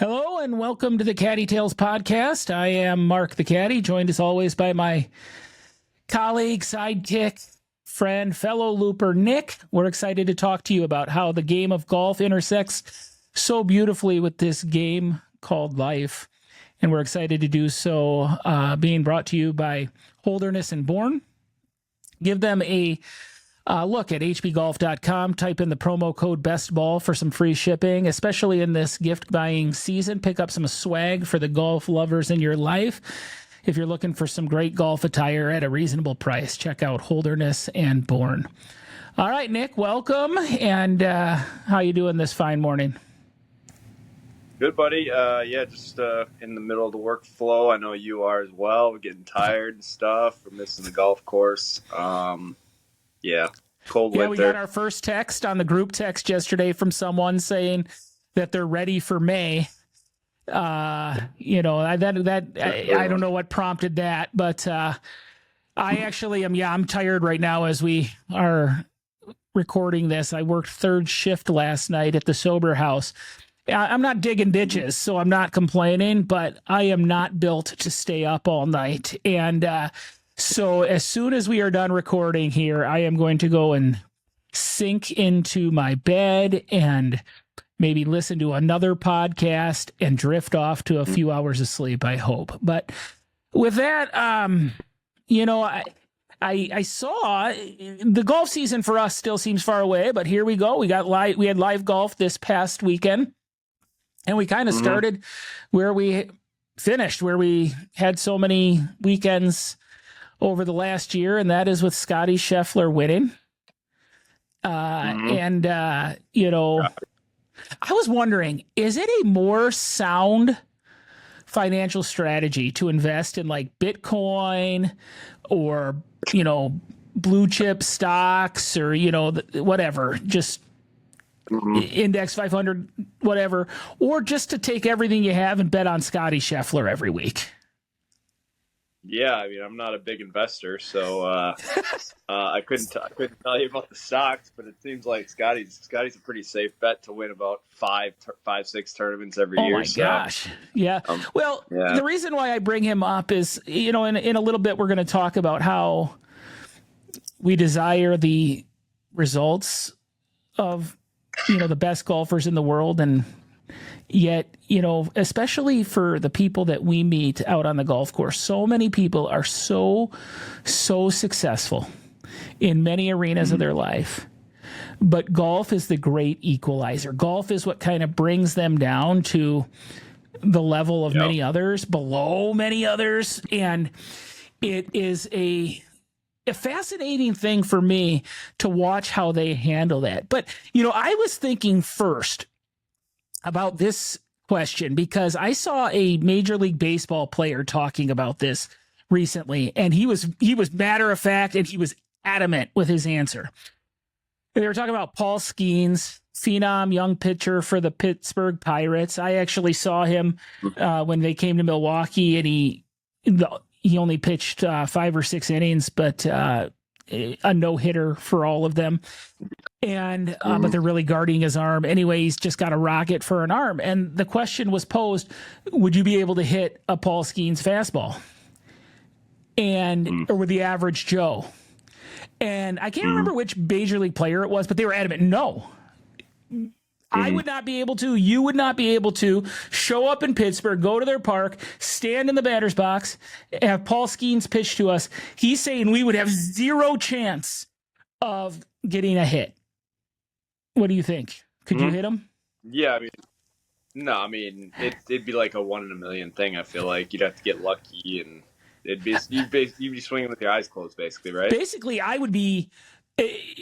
Hello and welcome to the Caddy Tales podcast. I am Mark the Caddy, joined as always by my colleague, sidekick, friend, fellow looper, Nick. We're excited to talk to you about how the game of golf intersects so beautifully with this game called life. And we're excited to do so, being brought to you by Holderness and Bourne. Give them a look at hbgolf.com. Type in the promo code BestBall for some free shipping, especially in this gift buying season. Pick up some swag for the golf lovers in your life. If you're looking for some great golf attire at a reasonable price, check out Holderness and Bourne. All right, Nick, welcome. And how you doing this fine morning? Good, buddy. Just in the middle of the workflow. I know you are as well. We're getting tired and stuff. We're missing the golf course. Cold winter. We got our first text on the group text yesterday from someone saying that they're ready for May. I don't know what prompted that, but I actually am. Yeah, I'm tired right now as we are recording this. I worked third shift last night at the sober house. I'm not digging ditches, so I'm not complaining, but I am not built to stay up all night. And so as soon as we are done recording here, I am going to go and sink into my bed and maybe listen to another podcast and drift off to a few hours of sleep, I hope. But with that, I saw the golf season for us still seems far away, but here we go. We had live golf this past weekend, and we kind of started where we finished, where we had so many weekends over the last year, and that is with Scotty Scheffler winning. I was wondering, is it a more sound financial strategy to invest in like Bitcoin or, blue chip stocks or, whatever, just index 500, whatever, or just to take everything you have and bet on Scotty Scheffler every week? Yeah, I mean, I'm not a big investor, so I couldn't tell you about the stocks, but it seems like Scotty's a pretty safe bet to win about five, six tournaments every year. Oh my gosh. Yeah. The reason why I bring him up is, in a little bit, we're going to talk about how we desire the results of, the best golfers in the world. And yet, especially for the people that we meet out on the golf course, so many people are so successful in many arenas of their life. But golf is the great equalizer. Golf is what kind of brings them down to the level of many others, below many others. And it is a fascinating thing for me to watch how they handle that. But, I was thinking first about this question because I saw a Major League Baseball player talking about this recently, and he was matter of fact, and he was adamant with his answer. They were talking about Paul Skeens, phenom young pitcher for the Pittsburgh Pirates. I actually saw him when they came to Milwaukee, and he only pitched 5 or 6 innings, but a no-hitter for all of them. And but they're really guarding his arm. Anyway, he's just got a rocket for an arm. And the question was posed, would you be able to hit a Paul Skeens fastball? Or with the average Joe? And I can't remember which Major League player it was, but they were adamant, no. I would not be able to. You would not be able to show up in Pittsburgh, go to their park, stand in the batter's box, have Paul Skeens pitch to us. He's saying we would have zero chance of getting a hit. What do you think? Could you hit him? Yeah, it'd be like a 1 in a million thing. I feel like you'd have to get lucky, and you'd be swinging with your eyes closed, basically, right? Basically, I would be.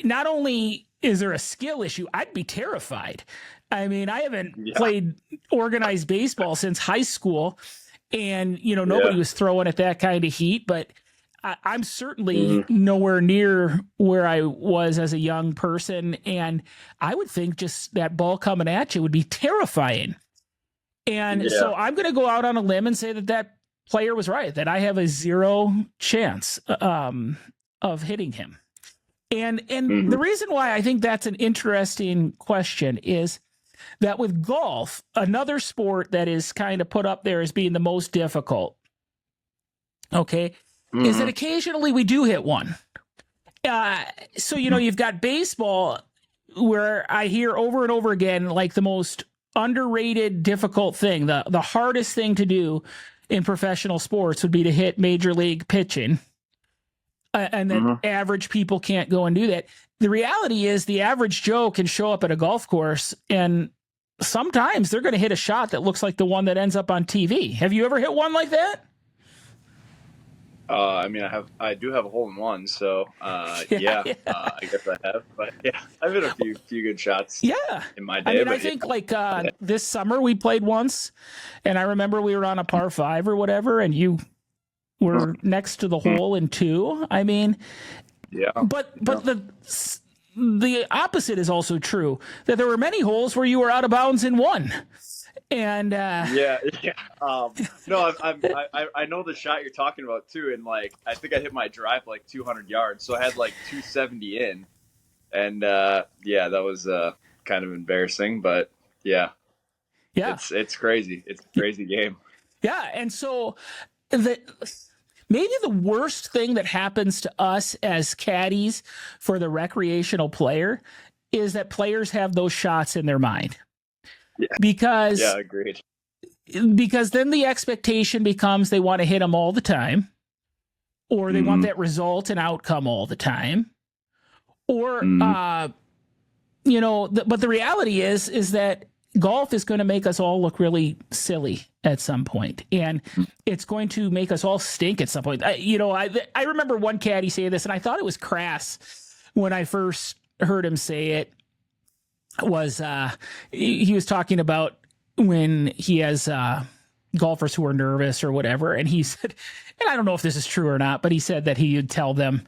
Not only is there a skill issue, I'd be terrified. I mean, I haven't played organized baseball since high school, and nobody was throwing at that kind of heat, but I'm certainly nowhere near where I was as a young person. And I would think just that ball coming at you would be terrifying. And so I'm going to go out on a limb and say that player was right, that I have a zero chance of hitting him. And the reason why I think that's an interesting question is that with golf, another sport that is kind of put up there as being the most difficult, okay, is that occasionally we do hit one. So, you've got baseball, where I hear over and over again, like the most underrated, difficult thing, the hardest thing to do in professional sports would be to hit major league pitching. And that average people can't go and do that. The reality is the average Joe can show up at a golf course and sometimes they're going to hit a shot that looks like the one that ends up on TV. Have you ever hit one like that? I mean, I do have a hole in one, so I guess I have. But yeah, I've hit a few good shots. Yeah, in my day. I mean, I think this summer we played once, and I remember we were on a par 5 or whatever, and you were next to the hole in 2. I mean, yeah, but the opposite is also true, that there were many holes where you were out of bounds in 1. And yeah. No, I know the shot you're talking about too, and like I think I hit my drive like 200 yards, so I had like 270 in, and that was kind of embarrassing, but yeah, it's crazy. It's a crazy game. Yeah, and so maybe the worst thing that happens to us as caddies for the recreational player is that players have those shots in their mind. Yeah. Agreed. Because then the expectation becomes they want to hit them all the time, or they want that result and outcome all the time, or but the reality is that golf is going to make us all look really silly at some point, and it's going to make us all stink at some point. I remember one caddy say this, and I thought it was crass when I first heard him say it. Was he was talking about when he has golfers who are nervous or whatever, and he said, and I don't know if this is true or not, but he said that he would tell them,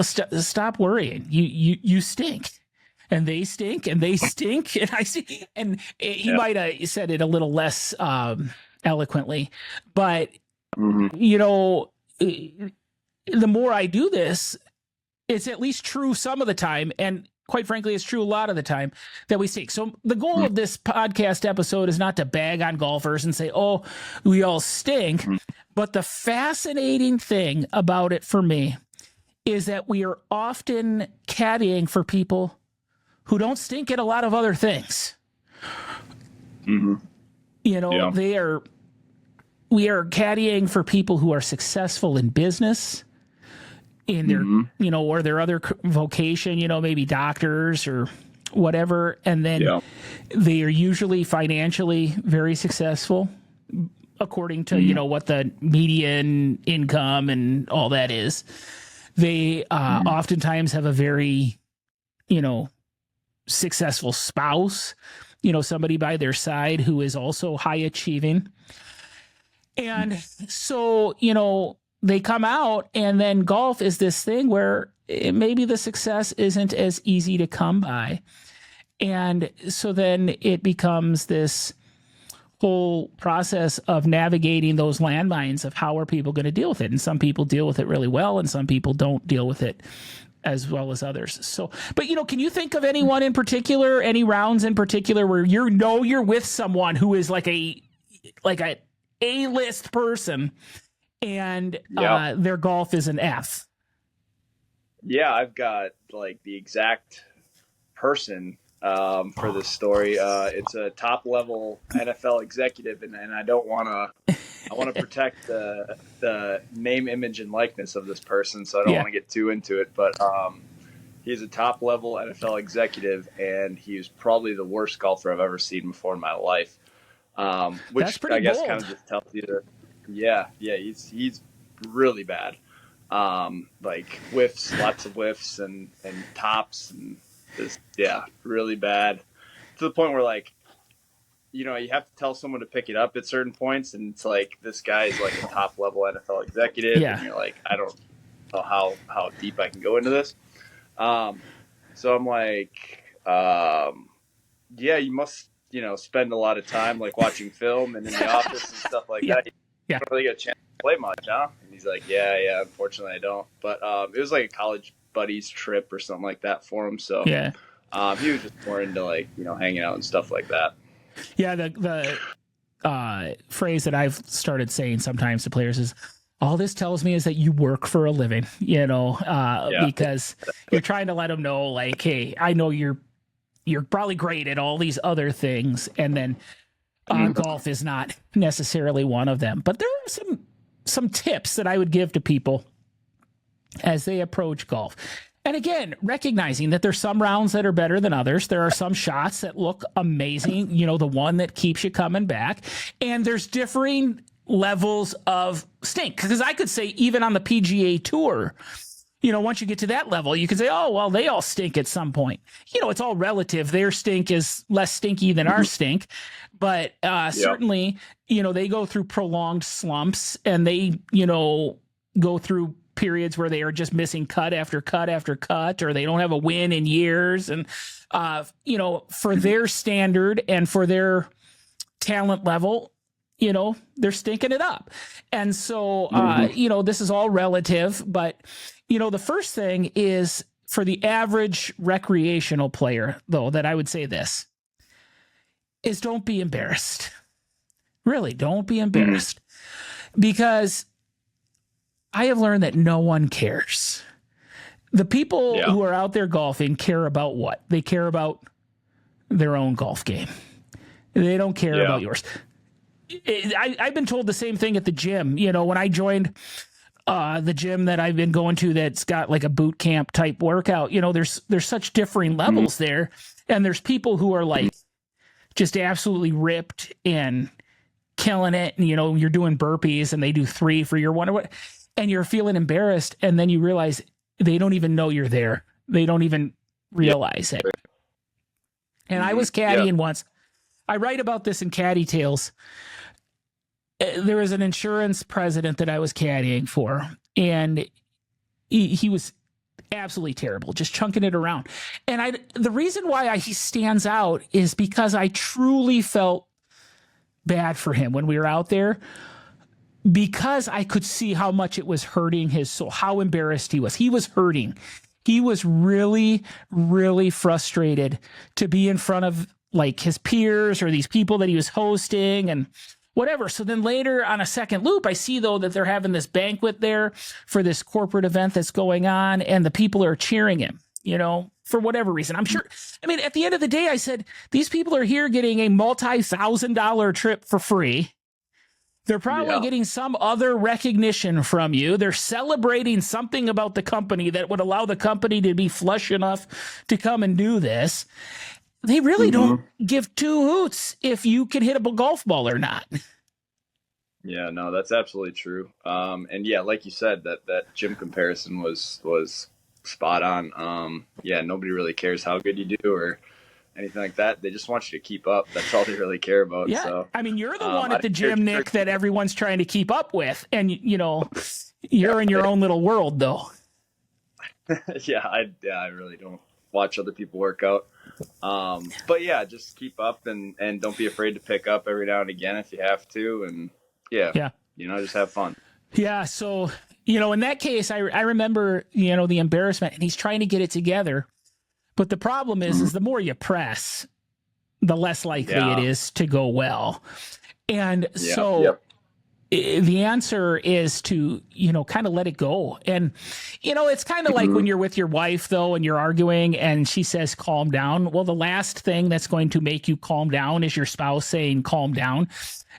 stop worrying, you stink, and they stink, and they stink, and I see, and he might have said it a little less eloquently, but the more I do this, it's at least true some of the time, and quite frankly, it's true a lot of the time that we stink. So the goal of this podcast episode is not to bag on golfers and say, oh, we all stink. But the fascinating thing about it for me is that we are often caddying for people who don't stink at a lot of other things. We are caddying for people who are successful in business, in their, or their other vocation, maybe doctors or whatever. And then they are usually financially very successful according to, what the median income and all that is. They oftentimes have a very, successful spouse, somebody by their side who is also high achieving. And so, they come out, and then golf is this thing where maybe the success isn't as easy to come by. And so then it becomes this whole process of navigating those landmines of how are people going to deal with it. And some people deal with it really well, and some people don't deal with it as well as others. So, but can you think of anyone in particular, any rounds in particular where you're with someone who is like a A-list person, and their golf is an F? Yeah, I've got like the exact person for this story. It's a top level NFL executive, and I don't want to. I want to protect the name, image, and likeness of this person, so I don't want to get too into it. But he's a top level NFL executive, and he's probably the worst golfer I've ever seen before in my life. Which That's pretty I guess bold. kind of just tells you that. Yeah, he's really bad. Like whiffs, lots of whiffs and tops, and just really bad, to the point where like, you have to tell someone to pick it up at certain points, and it's like this guy is like a top level NFL executive, and you're like, I don't know how deep I can go into this. So I'm like, you must spend a lot of time like watching film and in the office and stuff like that. You don't really get a chance to play much, huh? And he's like, yeah, unfortunately I don't. But it was like a college buddies trip or something like that for him. So He was just more into like, hanging out and stuff like that. Yeah. The phrase that I've started saying sometimes to players is, all this tells me is that you work for a living, because you're trying to let them know, like, hey, I know you're probably great at all these other things, and then golf is not necessarily one of them. But there are some tips that I would give to people as they approach golf. And again, recognizing that there's some rounds that are better than others. There are some shots that look amazing, the one that keeps you coming back. And there's differing levels of stink. Because I could say even on the PGA Tour, once you get to that level, you can say, oh, well, they all stink at some point. It's all relative. Their stink is less stinky than our stink. But certainly, they go through prolonged slumps, and they, go through periods where they are just missing cut after cut after cut, or they don't have a win in years. And, for their standard and for their talent level, they're stinking it up. And so, this is all relative, but, the first thing is for the average recreational player, though, that I would say this is, don't be embarrassed. Really, don't be embarrassed, because I have learned that no one cares. The people who are out there golfing care about what? They care about their own golf game. They don't care about yours. I've been told the same thing at the gym. When I joined the gym that I've been going to, that's got like a boot camp type workout, there's such differing levels there. And there's people who are like just absolutely ripped and killing it. And, you're doing burpees and they do 3 for your one, or what, and you're feeling embarrassed. And then you realize they don't even know you're there. They don't even realize it. And I was caddying once. I write about this in Caddy Tales. There was an insurance president that I was caddying for, and he was absolutely terrible, just chunking it around. And the reason why he stands out is because I truly felt bad for him when we were out there, because I could see how much it was hurting his soul, how embarrassed he was. He was hurting. He was really, really frustrated to be in front of like his peers or these people that he was hosting and whatever. So then later on a second loop, I see though that they're having this banquet there for this corporate event that's going on, and the people are cheering him, for whatever reason. I'm sure. I mean, at the end of the day, I said, these people are here getting a multi-$1,000 trip for free. They're probably getting some other recognition from you. They're celebrating something about the company that would allow the company to be flush enough to come and do this. They really don't give 2 hoots if you can hit a golf ball or not. Yeah, no, that's absolutely true. And yeah, like you said, that gym comparison was spot on. Nobody really cares how good you do or anything like that. They just want you to keep up. That's all they really care about. Yeah. So, I mean, you're the one at the gym, Nick, that everyone's trying to keep up with. And, you're in your own little world, though. I really don't watch other people work out. But yeah, just keep up and don't be afraid to pick up every now and again if you have to. And just have fun. Yeah. So, in that case, I remember, the embarrassment, and he's trying to get it together. But the problem is the more you press, the less likely it is to go well. And the answer is to, kind of let it go. And, it's kind of like when you're with your wife, though, and you're arguing and she says, calm down. Well, the last thing that's going to make you calm down is your spouse saying, calm down.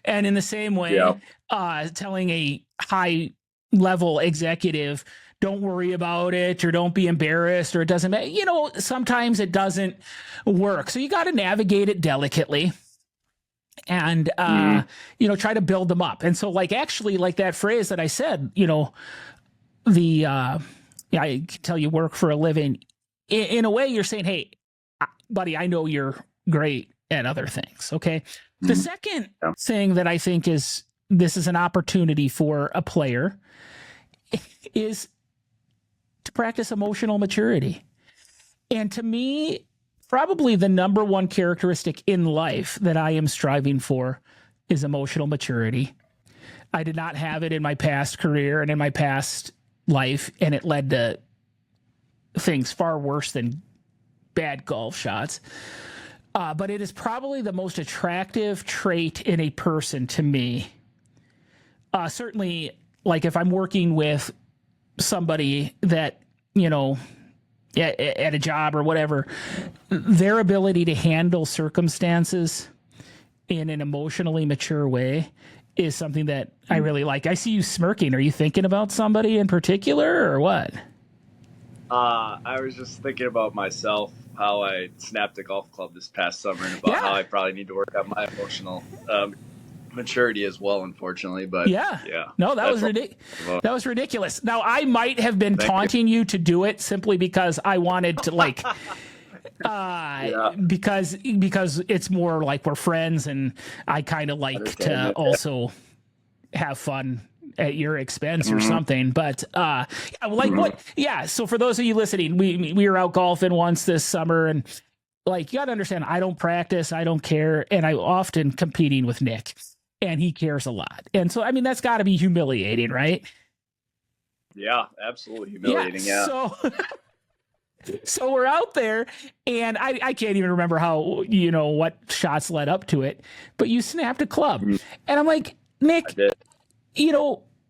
And in the same way, telling a high level executive, don't worry about it, or don't be embarrassed, or it doesn't matter. Sometimes it doesn't work. So you got to navigate it delicately and, try to build them up. And so like that phrase that I said, I can tell you work for a living. In a way, you're saying, hey, buddy, I know you're great at other things. Okay. The second thing that I think this is an opportunity for a player is to practice emotional maturity. And to me, probably the number one characteristic in life that I am striving for is emotional maturity. I did not have it in my past career and in my past life, and it led to things far worse than bad golf shots. But it is probably the most attractive trait in a person to me. Certainly, like if I'm working with somebody that, at a job or whatever, their ability to handle circumstances in an emotionally mature way is something that I really like. I see you smirking. Are you thinking about somebody in particular or what? I was just thinking about myself, how I snapped a golf club this past summer, and about how I probably need to work on my emotional maturity as well, unfortunately. But no, that was ridiculous. Now, I might have been taunting you to do it simply because I wanted to because it's more like we're friends, and I kind of like to also have fun at your expense or something. But so for those of you listening, we were out golfing once this summer, and like, you got to understand, I don't practice, I don't care, and I'm often competing with Nick, and he cares a lot. And so, I mean, that's got to be humiliating, right? Yeah, absolutely humiliating. So we're out there, and I can't even remember how, what shots led up to it, but you snapped a club. And I'm like, Nick,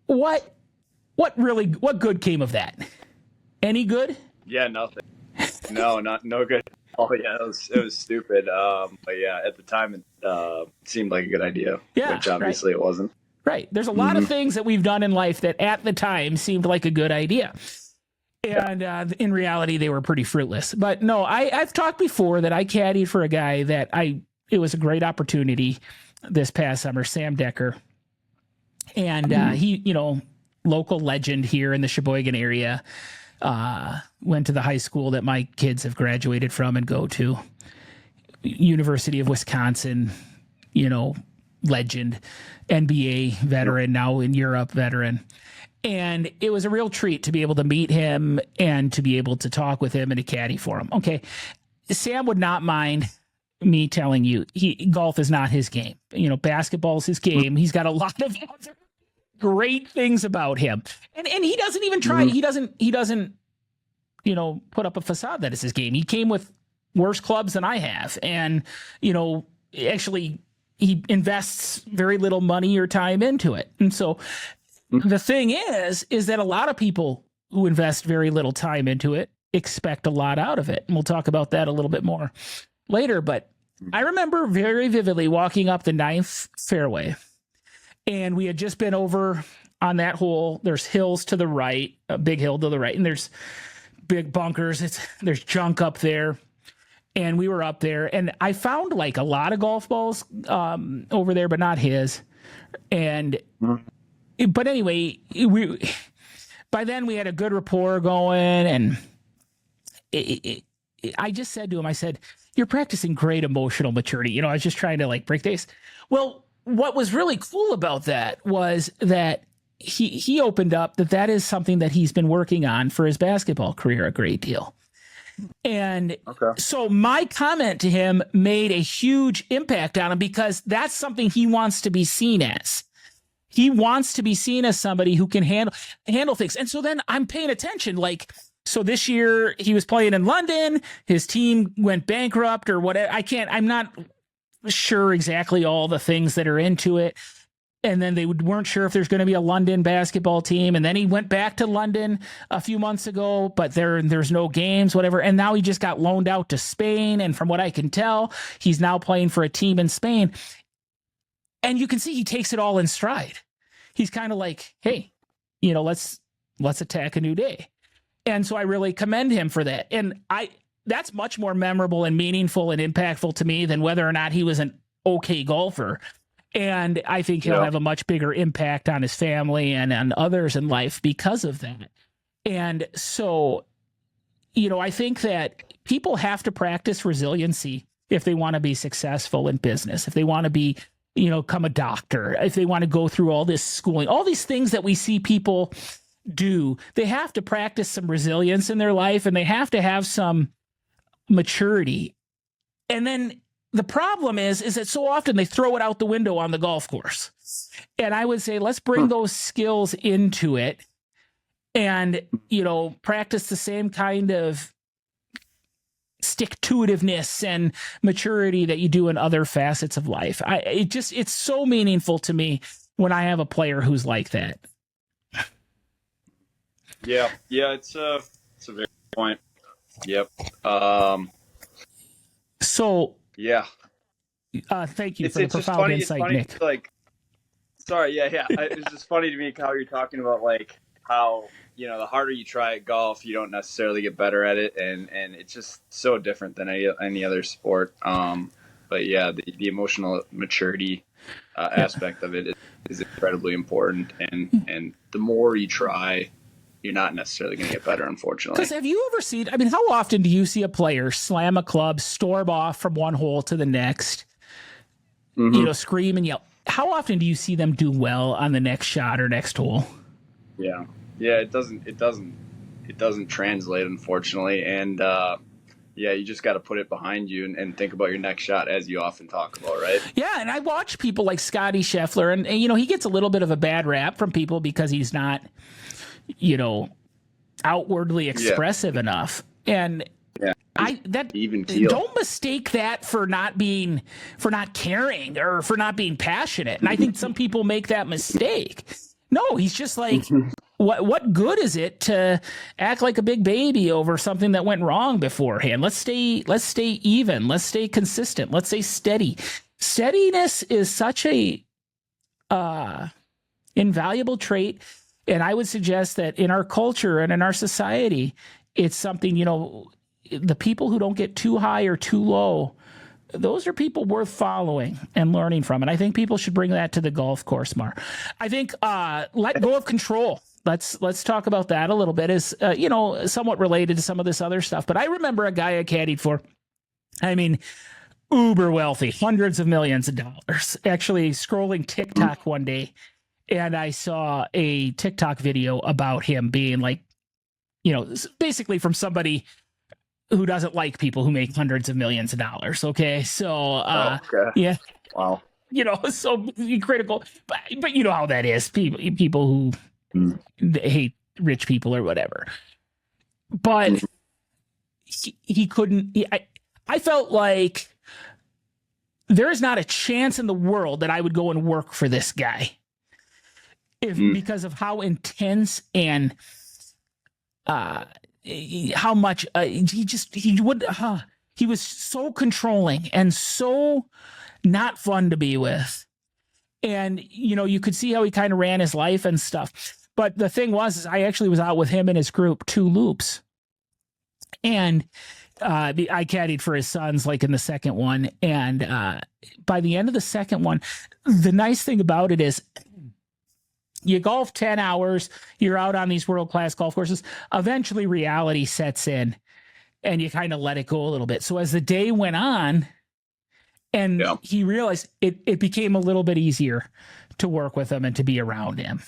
what good came of that? Any good? Yeah, nothing. No good. Oh yeah, it was stupid. But yeah, at the time it seemed like a good idea, which obviously it wasn't. Right. There's a lot of things that we've done in life that at the time seemed like a good idea. And in reality, they were pretty fruitless. But no, I've talked before that I caddied for a guy that it was a great opportunity this past summer, Sam Decker. And he, local legend here in the Sheboygan area, went to the high school that my kids have graduated from and go to. University of Wisconsin, legend, NBA veteran, now in Europe veteran. And it was a real treat to be able to meet him and to be able to talk with him and to caddy for him. Okay. Sam would not mind me telling you, golf is not his game. Basketball is his game. He's got a lot of other great things about him. And he doesn't even try. He doesn't, put up a facade that is his game. He came with worse clubs than I have. And, actually he invests very little money or time into it. And so the thing is that a lot of people who invest very little time into it expect a lot out of it. And we'll talk about that a little bit more later. But I remember very vividly walking up the 9th fairway, and we had just been over on that hole. There's hills to the right, a big hill to the right, and there's big bunkers. There's junk up there. And we were up there, and I found like a lot of golf balls over there, but not his. And but anyway, by then we had a good rapport going, and I just said to him, I said, "You're practicing great emotional maturity." I was just trying to break the ice. Well, what was really cool about that was that he opened up that is something that he's been working on for his basketball career a great deal. And so my comment to him made a huge impact on him, because that's something he wants to be seen as. He wants to be seen as somebody who can handle things. And so then I'm paying attention. So this year he was playing in London, his team went bankrupt or whatever. I'm not sure exactly all the things that are into it. And then they weren't sure if there's going to be a London basketball team. And then he went back to London a few months ago, but there's no games, whatever. And now he just got loaned out to Spain. And from what I can tell, he's now playing for a team in Spain. And you can see he takes it all in stride. He's kind of like, hey, let's attack a new day. And so I really commend him for that. And that's much more memorable and meaningful and impactful to me than whether or not he was an okay golfer. And I think he'll have a much bigger impact on his family and on others in life because of that. And so, I think that people have to practice resiliency if they want to be successful in business, if they want to be, become a doctor, if they want to go through all this schooling, all these things that we see people do. They have to practice some resilience in their life, and they have to have some maturity. And then the problem is that so often they throw it out the window on the golf course. And I would say, let's bring those skills into it and, practice the same kind of stick-to-itiveness and maturity that you do in other facets of life. It's so meaningful to me when I have a player who's like that. Yeah, it's a very good point. Yep. So yeah. Thank you for the profound insight, Nick. Like, sorry, yeah. It's just funny to me how you're talking about like how, you know, the harder you try at golf, you don't necessarily get better at it, and it's just so different than any other sport. But yeah, the emotional maturity aspect of it is incredibly important, and the more you try, you're not necessarily going to get better, unfortunately. Because have you ever seen, I mean, how often do you see a player slam a club, storm off from one hole to the next, you know, scream and yell? How often do you see them do well on the next shot or next hole? Yeah, it doesn't translate, unfortunately. And you just got to put it behind you and think about your next shot, as you often talk about, right? Yeah, and I watch people like Scotty Scheffler, and you know, he gets a little bit of a bad rap from people because he's not, you know, outwardly expressive enough. And even keel. Don't mistake that for not caring or for not being passionate. And I think some people make that mistake. No, he's just like, what good is it to act like a big baby over something that went wrong beforehand? Let's stay even. Let's stay consistent. Let's stay steady. Steadiness is such a invaluable trait. And I would suggest that in our culture and in our society, it's something, you know, the people who don't get too high or too low, those are people worth following and learning from. And I think people should bring that to the golf course more. I think let go of control. Let's talk about that a little bit, is you know, somewhat related to some of this other stuff. But I remember a guy I caddied for, I mean, uber wealthy, hundreds of millions of dollars, actually scrolling TikTok one day. And I saw a TikTok video about him being like, you know, basically from somebody who doesn't like people who make hundreds of millions of dollars. Okay. So, yeah. Wow. You know, so critical, but you know how that is. People who hate rich people or whatever. But he couldn't, I felt like there is not a chance in the world that I would go and work for this guy. Because of how intense and how much he was so controlling and so not fun to be with. And, you know, you could see how he kind of ran his life and stuff. But the thing was, I actually was out with him and his group 2 loops. And I caddied for his sons, like in the second one. And by the end of the second one, the nice thing about it is, you golf 10 hours, you're out on these world-class golf courses. Eventually reality sets in and you kind of let it go a little bit. So as the day went on and he realized it became a little bit easier to work with him and to be around him.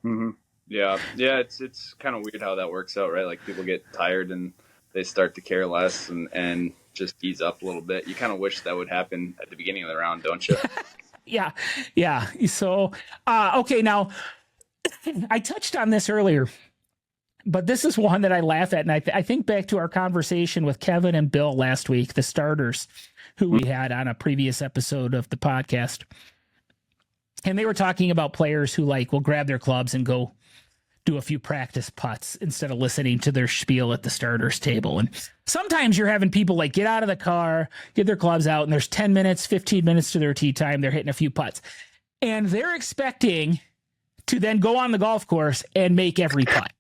Mm-hmm. Yeah. It's kind of weird how that works out, right? Like people get tired and they start to care less and just ease up a little bit. You kind of wish that would happen at the beginning of the round, don't you? Yeah. So, okay, now I touched on this earlier, but this is one that I laugh at. And I think back to our conversation with Kevin and Bill last week, the starters who we had on a previous episode of the podcast. And they were talking about players who will grab their clubs and go do a few practice putts instead of listening to their spiel at the starters table. And sometimes you're having people get out of the car, get their clubs out, and there's 10 minutes, 15 minutes to their tee time. They're hitting a few putts. And they're expecting to then go on the golf course and make every putt.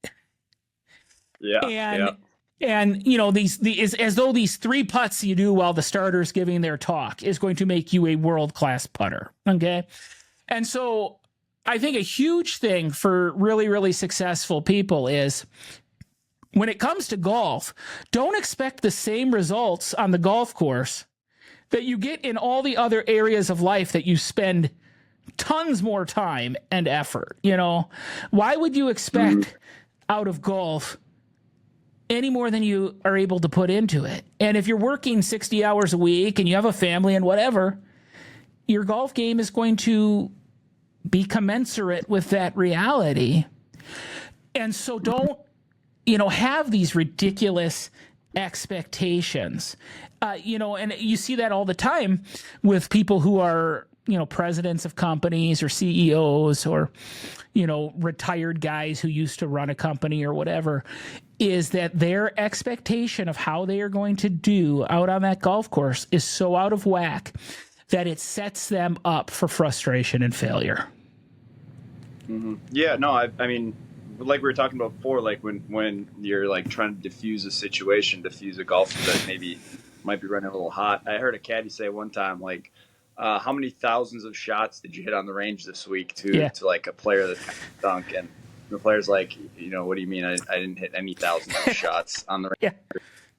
And you know, these as though these 3 putts you do while the starter's giving their talk is going to make you a world-class putter. Okay. And so I think a huge thing for really, really successful people is when it comes to golf, don't expect the same results on the golf course that you get in all the other areas of life that you spend tons more time and effort. You know, why would you expect out of golf any more than you are able to put into it? And if you're working 60 hours a week and you have a family and whatever, your golf game is going to be commensurate with that reality. And so don't, you know, have these ridiculous expectations. And you see that all the time with people who are, presidents of companies or CEOs or, retired guys who used to run a company or whatever, is that their expectation of how they are going to do out on that golf course is so out of whack that it sets them up for frustration and failure. Mm-hmm. Yeah, no, I mean, like we were talking about before, like when you're like trying to diffuse a golfer that maybe might be running a little hot. I heard a caddy say one time, like, how many thousands of shots did you hit on the range this week to like a player that stunk? And the player's like, what do you mean? I didn't hit any thousands of shots on the range.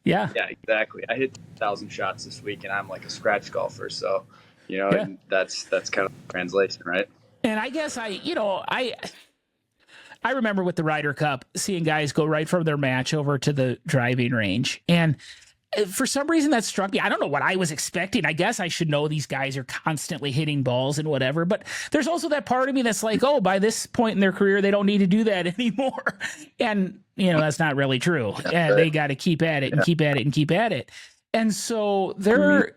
Yeah, exactly. I hit 1,000 shots this week, and I'm like a scratch golfer. So, and that's kind of the translation, right? And I guess I remember with the Ryder Cup seeing guys go right from their match over to the driving range. And for some reason that struck me. I don't know what I was expecting. I guess I should know these guys are constantly hitting balls and whatever. But there's also that part of me that's like, oh, by this point in their career, they don't need to do that anymore. And, that's not really true. And they got to keep at it and keep at it and keep at it. And so they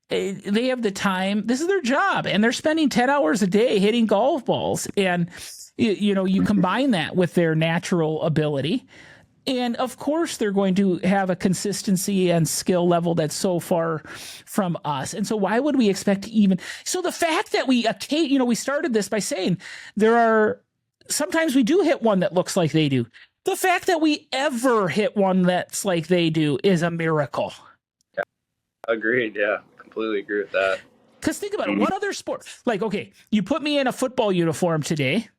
have the time. This is their job. And they're spending 10 hours a day hitting golf balls. And you combine that with their natural ability. And of course, they're going to have a consistency and skill level that's so far from us. And so why would we expect to even... So the fact that we started this by saying sometimes we do hit one that looks like they do. The fact that we ever hit one that's like they do is a miracle. Yeah. Agreed. Yeah. Completely agree with that. Because think about it. What other sport? Like, okay, you put me in a football uniform today,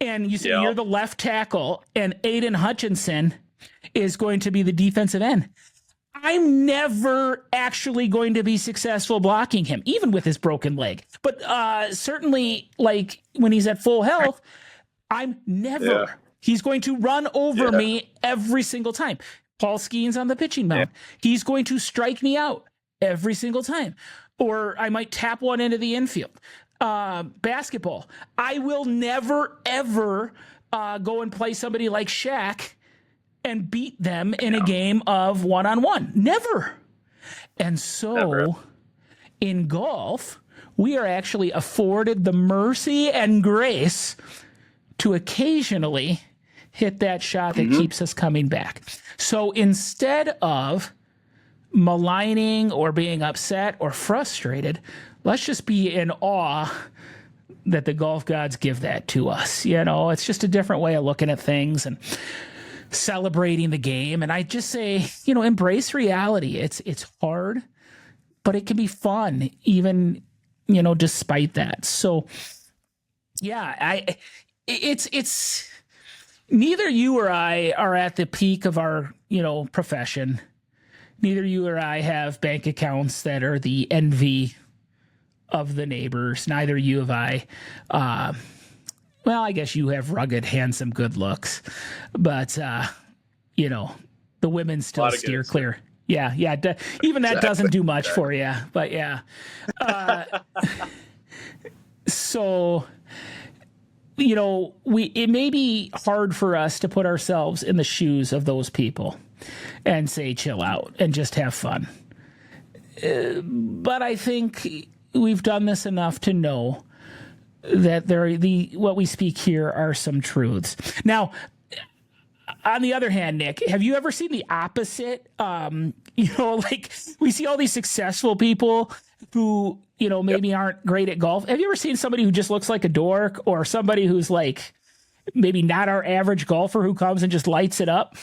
and you say you're the left tackle, and Aiden Hutchinson is going to be the defensive end. I'm never actually going to be successful blocking him, even with his broken leg. But certainly, like when he's at full health, I'm never. Yeah. He's going to run over me every single time. Paul Skeens on the pitching mound. Yeah. He's going to strike me out every single time. Or I might tap one into the infield. Basketball. I will never, ever go and play somebody like Shaq and beat them in a game of one-on-one. Never. And so in golf, we are actually afforded the mercy and grace to occasionally hit that shot that keeps us coming back. So instead of maligning or being upset or frustrated, let's just be in awe that the golf gods give that to us. It's just a different way of looking at things and celebrating the game. And I just say, embrace reality. It's hard, but it can be fun, even, despite that. So yeah, it's neither you or I are at the peak of our, profession. Neither you or I have bank accounts that are the envy of the neighbors. Neither you have I. Well, I guess you have rugged, handsome, good looks, but the women still steer clear. Yeah. Even that doesn't do much for you, but yeah. So, it may be hard for us to put ourselves in the shoes of those people and say, chill out and just have fun. But I think we've done this enough to know that what we speak here are some truths. Now, on the other hand, Nick, have you ever seen the opposite? Like we see all these successful people who, maybe aren't great at golf. Have you ever seen somebody who just looks like a dork, or somebody who's like maybe not our average golfer who comes and just lights it up?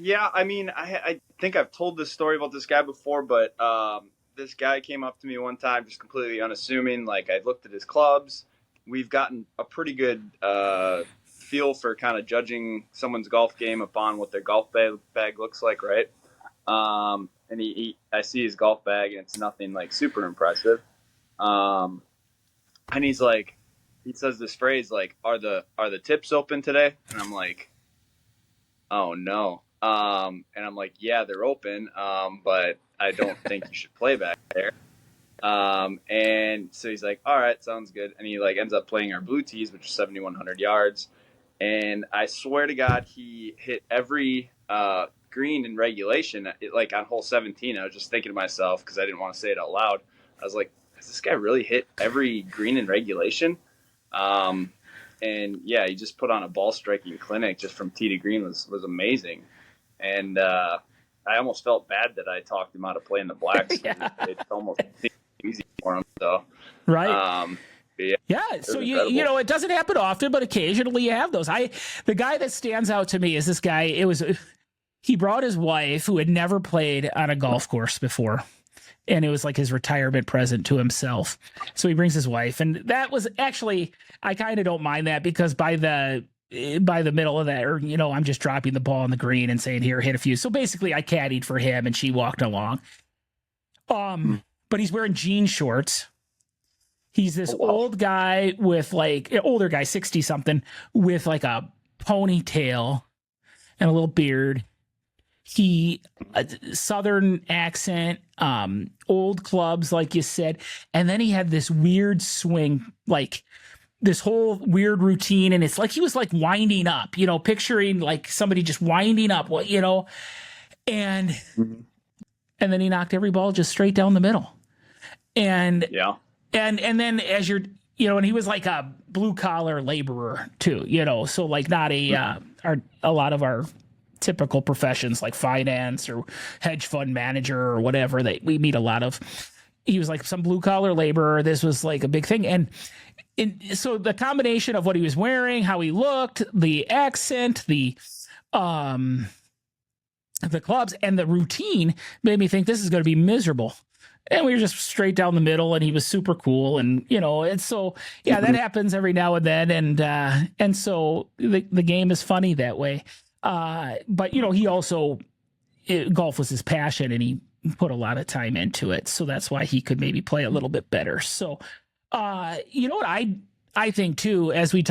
Yeah, I mean, I think I've told this story about this guy before, but this guy came up to me one time, just completely unassuming. Like, I looked at his clubs. We've gotten a pretty good feel for kind of judging someone's golf game upon what their golf bag looks like, right? And I see his golf bag, and it's nothing like super impressive. And he's like, he says this phrase like, "Are the tips open today?" And I'm like, "Oh no." And I'm like, "Yeah, they're open, but I don't think you should play back there." And so he's like, "All right, sounds good." And he like ends up playing our blue tees, which are 7,100 yards. And I swear to God, he hit every green in regulation, like on hole 17, I was just thinking to myself, because I didn't want to say it out loud. I was like, has this guy really hit every green in regulation? And yeah, he just put on a ball striking clinic just from tee to green was amazing. And I almost felt bad that I talked him out of playing the blacks. Yeah. It almost seemed easy for him. So right. Yeah. So it doesn't happen often, but occasionally you have those. The guy that stands out to me is this guy. He brought his wife, who had never played on a golf course before, and it was like his retirement present to himself. So he brings his wife, and that was actually, I kind of don't mind that, because by the middle of that, or I'm just dropping the ball on the green and saying, here, hit a few. So basically I caddied for him and she walked along. But he's wearing jean shorts. He's this old guy with older guy, 60 something, with like a ponytail and a little beard. He Southern accent, old clubs, like you said. And then he had this weird swing, like this whole weird routine. And it's like he was like winding up, picturing like somebody just winding up, and then he knocked every ball just straight down the middle. And yeah. And then as you're, and he was like a blue collar laborer too, so like not a lot of our typical professions like finance or hedge fund manager or whatever that we meet a lot of. He was like some blue collar laborer. This was like a big thing. And so the combination of what he was wearing, how he looked, the accent, the clubs, and the routine made me think this is going to be miserable. And we were just straight down the middle, and he was super cool. And, and so, yeah, that happens every now and then. And so the game is funny that way. But, he also, golf was his passion, and he put a lot of time into it. So that's why he could maybe play a little bit better. So, what I think too, as we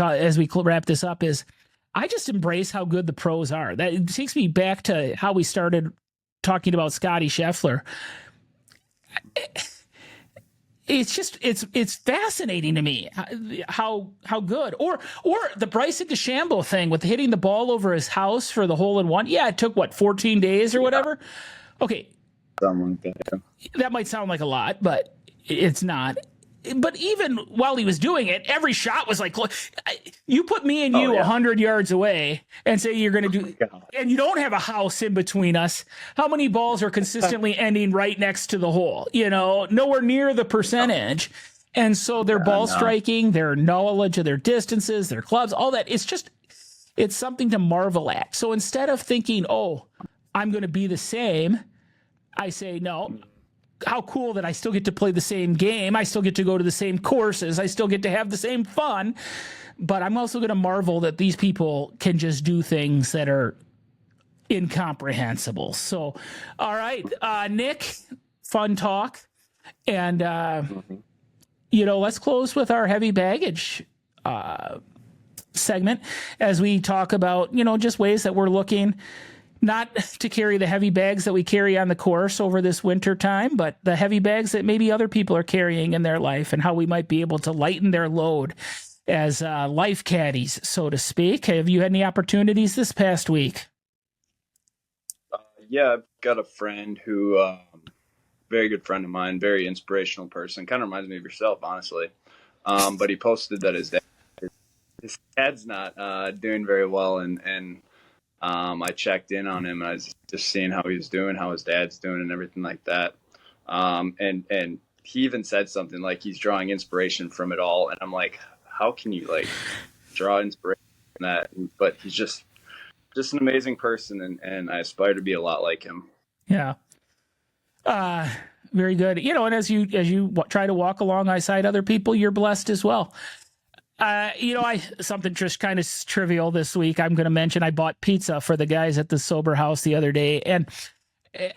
wrap this up, is I just embrace how good the pros are. That takes me back to how we started talking about Scotty Scheffler. It's just it's fascinating to me how good, or the Bryson DeChambeau thing with hitting the ball over his house for the hole in one. Yeah, it took 14 days or whatever. Okay, that might sound like a lot, but it's not. But even while he was doing it, every shot was like, you put me and you 100 yards away and say you're going to do, and you don't have a house in between us. How many balls are consistently ending right next to the hole? Nowhere near the percentage. And so their ball striking, their knowledge of their distances, their clubs, all that, it's something to marvel at. So instead of thinking, I'm going to be the same, I say, no. How cool that I still get to play the same game. I still get to go to the same courses. I still get to have the same fun. But I'm also going to marvel that these people can just do things that are incomprehensible. So, all right, Nick, fun talk. And, let's close with our heavy baggage segment as we talk about, just ways that we're looking not to carry the heavy bags that we carry on the course over this winter time, but the heavy bags that maybe other people are carrying in their life, and how we might be able to lighten their load as life caddies, so to speak. Have you had any opportunities this past week? Yeah, I've got a friend who, very good friend of mine, very inspirational person, kind of reminds me of yourself, honestly. But he posted that his dad's not doing very well, and I checked in on him, and I was just seeing how he was doing, how his dad's doing, and everything like that. And he even said something like he's drawing inspiration from it all. And I'm like, how can you draw inspiration from that? But he's just an amazing person, and I aspire to be a lot like him. Yeah. Very good. And as you try to walk alongside other people, you're blessed as well. Something just kind of trivial this week. I'm going to mention I bought pizza for the guys at the sober house the other day. And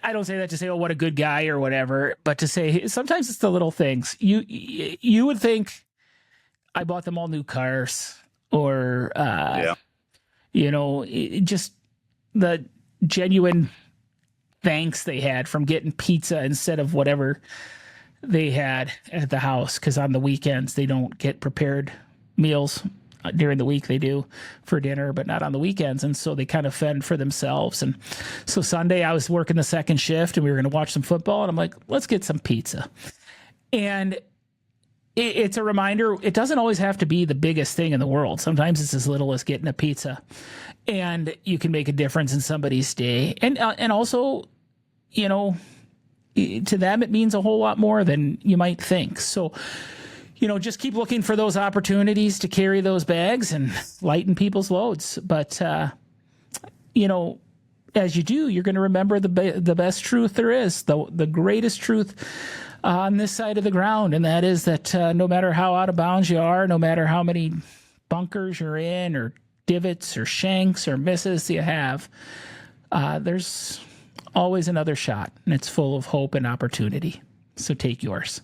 I don't say that to say, what a good guy or whatever, but to say sometimes it's the little things. You would think I bought them all new cars, or, just the genuine thanks they had from getting pizza instead of whatever they had at the house. 'Cause on the weekends they don't get prepared meals during the week they do for dinner, but not on the weekends. And so they kind of fend for themselves. And so Sunday I was working the second shift and we were going to watch some football. And I'm like, let's get some pizza. And it's a reminder. It doesn't always have to be the biggest thing in the world. Sometimes it's as little as getting a pizza, and you can make a difference in somebody's day. And also, you know, to them, it means a whole lot more than you might think. So, you know, just keep looking for those opportunities to carry those bags and lighten people's loads. But, you know, as you do, you're going to remember the best truth there is, the greatest truth on this side of the ground. And that is that no matter how out of bounds you are, no matter how many bunkers you're in or divots or shanks or misses you have, there's always another shot, and it's full of hope and opportunity. So take yours.